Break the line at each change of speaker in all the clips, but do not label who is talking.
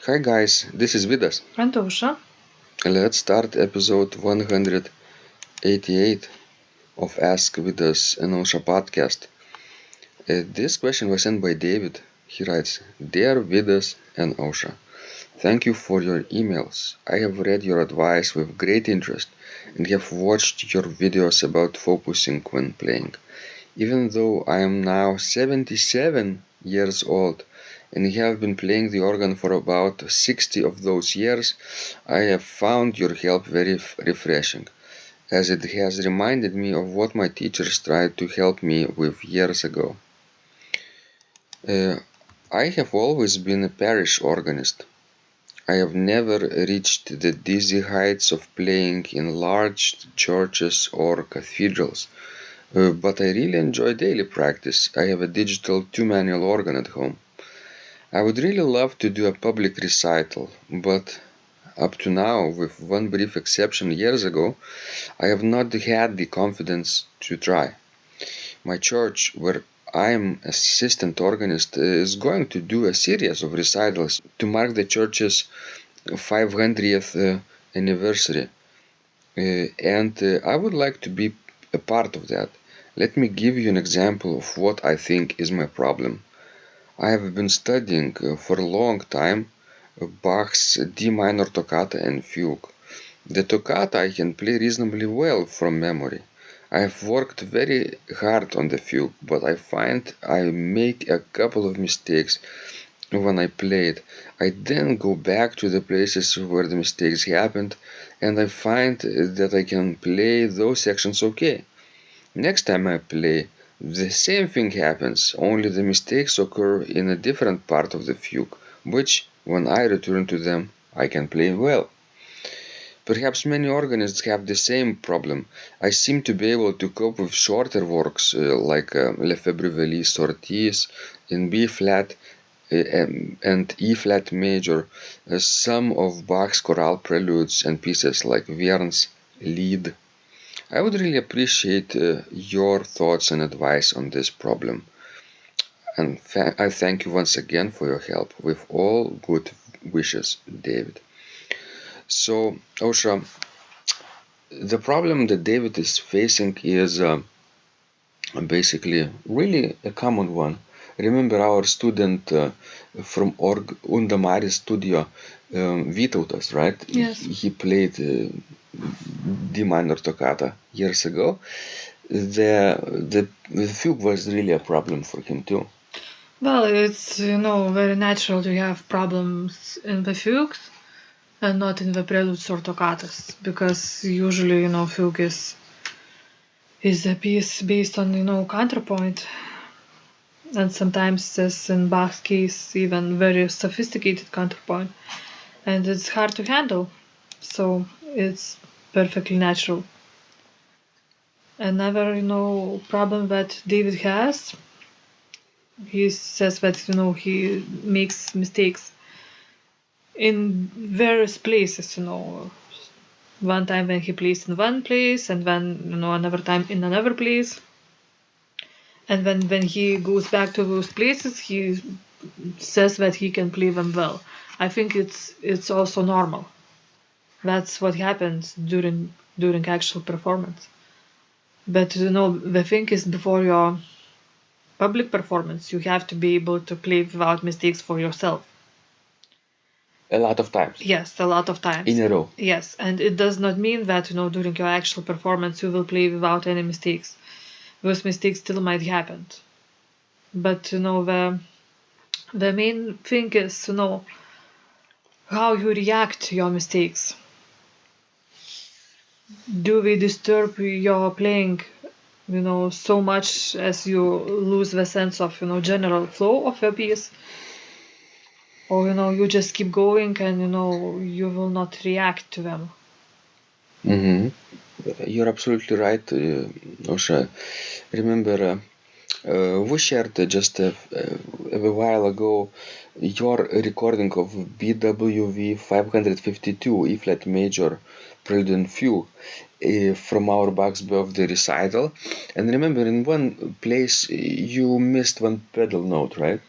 Hi guys, this is Vidas.
And Ausra.
Let's start episode 188 of Ask Vidas and Ausra podcast. This question was sent by David. He writes, Dear Vidas and Ausra, thank you for your emails. I have read your advice with great interest and have watched your videos about focusing when playing. Even though I am now 77 years old and have been playing the organ for about 60 of those years, I have found your help very refreshing, as it has reminded me of what my teachers tried to help me with years ago. I have always been a parish organist. I have never reached the dizzy heights of playing in large churches or cathedrals. But I really enjoy daily practice. I have a digital 2-manual organ at home. I would really love to do a public recital, but up to now, with one brief exception years ago, I have not had the confidence to try. My church, where I am assistant organist, is going to do a series of recitals to mark the church's 500th anniversary, and I would like to be a part of that. Let me give you an example of what I think is my problem. I have been studying for a long time Bach's D minor toccata and fugue. The toccata I can play reasonably well from memory. I have worked very hard on the fugue, but I find I make a couple of mistakes when I play it. I then go back to the places where the mistakes happened, and I find that I can play those sections okay. Next time I play, the same thing happens, only the mistakes occur in a different part of the fugue, which, when I return to them, I can play well. Perhaps many organists have the same problem. I seem to be able to cope with shorter works like Lefebvre Sorties in B flat and E flat major, some of Bach's chorale preludes and pieces like Wern's Lied. I would really appreciate your thoughts and advice on this problem. And I thank you once again for your help. With all good wishes, David. So, Ausra, the problem that David is facing is basically really a common one. Remember our student from Undamari studio, Vytautas, right?
Yes.
He played D minor toccata years ago. The fugue was really a problem for him too.
Well, it's very natural to have problems in the fugues and not in the preludes or toccatas, because usually fugue is a piece based on counterpoint, and sometimes, as in Bach's case, even very sophisticated counterpoint, and it's hard to handle. So it's perfectly natural. Another problem that David has, he says that he makes mistakes in various places. One time when he plays in one place, and then another time in another place, and when he goes back to those places, he says that he can play them well. I think it's also normal. That's what happens during actual performance. But the thing is, before your public performance, you have to be able to play without mistakes for yourself.
A lot of times.
Yes, a lot of times.
In a row.
Yes, and it does not mean that during your actual performance you will play without any mistakes. Those mistakes still might happen. But the main thing is how you react to your mistakes. Do we disturb your playing so much as you lose the sense of general flow of your piece? Or you just keep going and you will not react to them.
Mm-hmm. You're absolutely right, Osha. Remember, we shared just a while ago your recording of BWV 552 E flat major prelude and fugue from our Bach's birthday recital. And remember, in one place you missed one pedal note, right?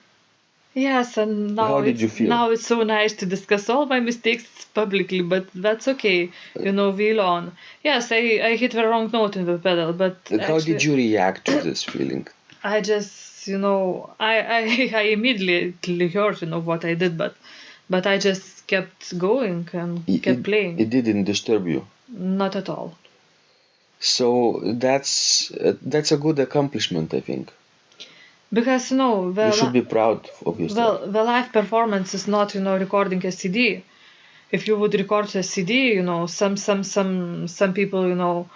Yes, and
How did you feel?
now it's so nice to discuss all my mistakes publicly, but that's okay. We learn. Yes, I hit the wrong note in the pedal, but
How did
actually
you react to this feeling?
I just I I immediately heard what I did, but I just kept going and
It,
kept
it,
playing.
it didn't disturb you.
Not at all.
So that's a good accomplishment, I think.
Because
You should be proud of yourself.
the live performance is not recording a CD. If you would record a CD, some people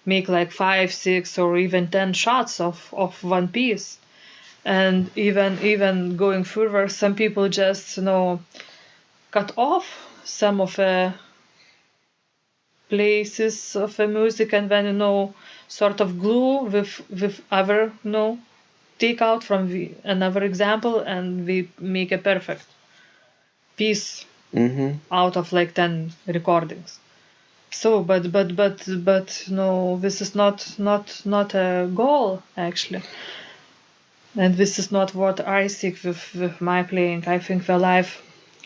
make like 5, 6, or even 10 shots of one piece. And even going further, some people just cut off some of the places of the music, and then sort of glue with other take out from another example, and we make a perfect piece
Mm-hmm.
out of like 10 recordings. So, but no, this is not a goal actually, and this is not what I seek with my playing. I think the live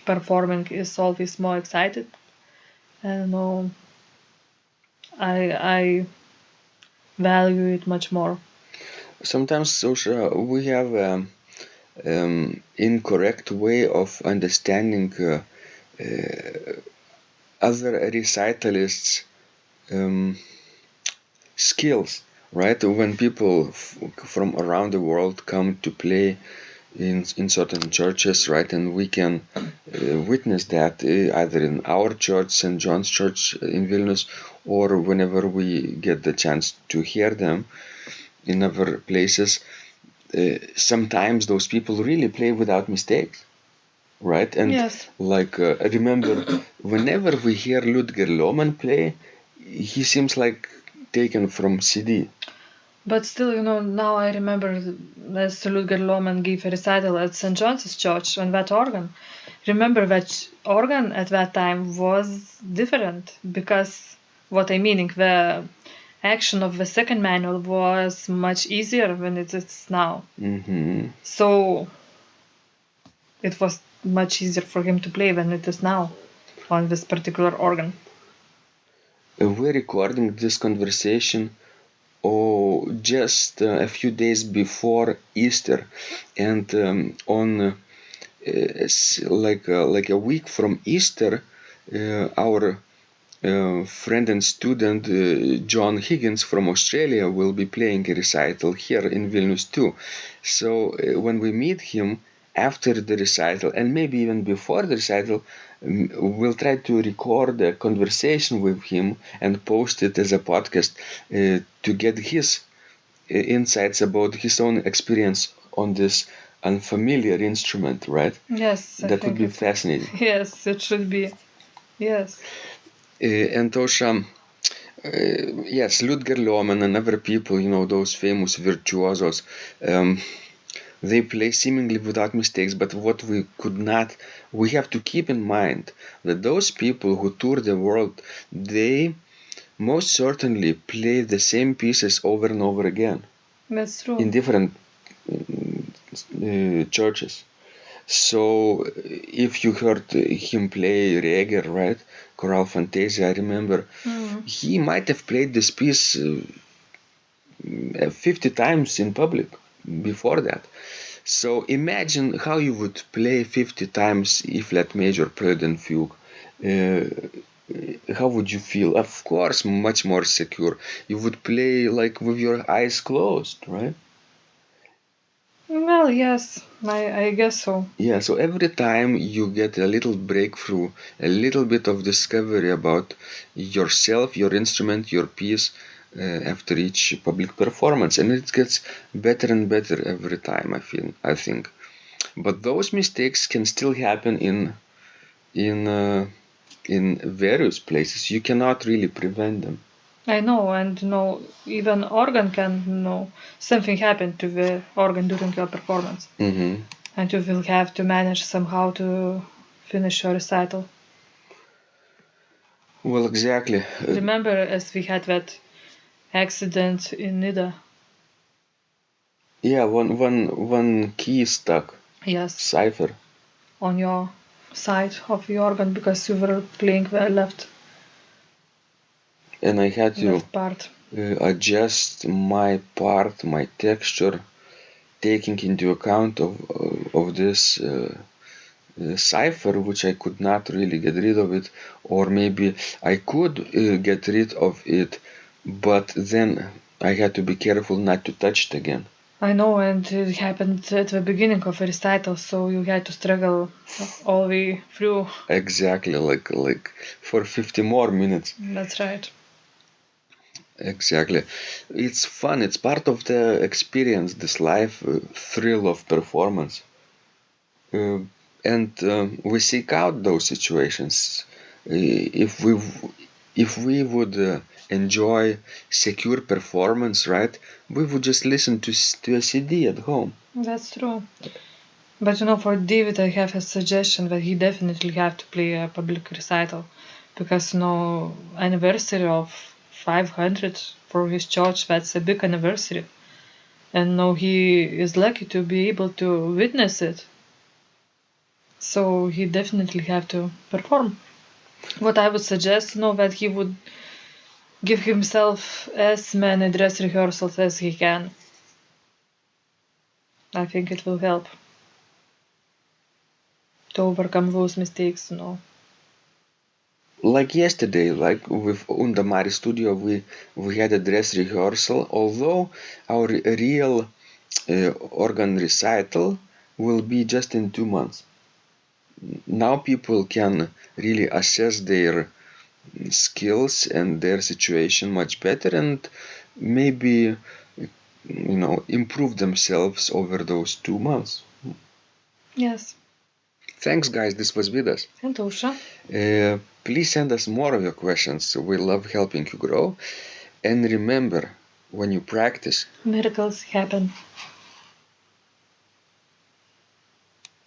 performing is always more excited, and I value it much more.
Sometimes, Sosha, we have incorrect way of understanding other recitalists' um, skills, right? When people from around the world come to play in certain churches, right, and we can witness that either in our church, St. John's Church in Vilnius, or whenever we get the chance to hear them in other places. Sometimes those people really play without mistakes, right? And
Yes,
like I remember, whenever we hear Ludger Lohmann play, he seems like taken from CD.
but still, now I remember as Ludger Lohmann gave a recital at St. John's Church on that organ. Remember that organ at that time was different, because what I meaning, the action of the second manual was much easier than it is now.
Mm-hmm.
So it was much easier for him to play than it is now on this particular organ.
We're recording this conversation just a few days before Easter, and on like a week from Easter, our friend and student John Higgins from Australia will be playing a recital here in Vilnius too. So when we meet him after the recital, and maybe even before the recital, we'll try to record a conversation with him and post it as a podcast to get his insights about his own experience on this unfamiliar instrument, right?
Yes, I
That would
think
be
it.
fascinating.
Yes, it should be. Yes.
And Tosha, yes, Ludger Lohmann and other people, those famous virtuosos, um, they play seemingly without mistakes, but we have to keep in mind that those people who tour the world, they most certainly play the same pieces over and over again
That's true.
in different churches. So if you heard him play Reger, right, Choral Fantasia, I remember
Mm.
he might have played this piece 50 times in public before that. So imagine how you would play 50 times E flat major prelude and fugue. Uh, how would you feel? Of course, much more secure. You would play like with your eyes closed, right?
Well, yes, I guess so.
Yeah, so every time you get a little breakthrough, a little bit of discovery about yourself, your instrument, your piece after each public performance, and it gets better and better every time. I think, but those mistakes can still happen in uh, in various places. You cannot really prevent them.
I know, and even organ can something happened to the organ during your performance,
Hmm.
and you will have to manage somehow to finish your recital.
Well, exactly.
Remember, as we had that accident in Nida.
Yeah, one key is stuck.
Yes.
cipher.
On your side of the organ because you were playing the left
And I had to
part.
adjust my part, my texture, taking into account of this cipher, which I could not really get rid of it, or maybe I could get rid of it, but then I had to be careful not to touch it again.
I know, and it happened at the beginning of the recital, so you had to struggle all the way through.
Exactly, like for 50 more minutes.
That's right.
Exactly. It's fun. It's part of the experience, this life thrill of performance. And we seek out those situations. If we would enjoy secure performance, right, we would just listen to a CD at home.
That's true. But for David, I have a suggestion that he definitely have to play a public recital, because anniversary of 500 for his church, that's a big anniversary, and he is lucky to be able to witness it. So he definitely have to perform. What I would suggest, that he would give himself as many dress rehearsals as he can. I think it will help to overcome those mistakes,
Like yesterday, like with Undamari Studio, we had a dress rehearsal, although our real organ recital will be just in 2 months. Now people can really assess their skills and their situation much better, and maybe improve themselves over those 2 months.
Yes.
Thanks, guys. This was Vidas.
And Ausra.
Please send us more of your questions. We love helping you grow. And remember, when you practice,
Miracles happen.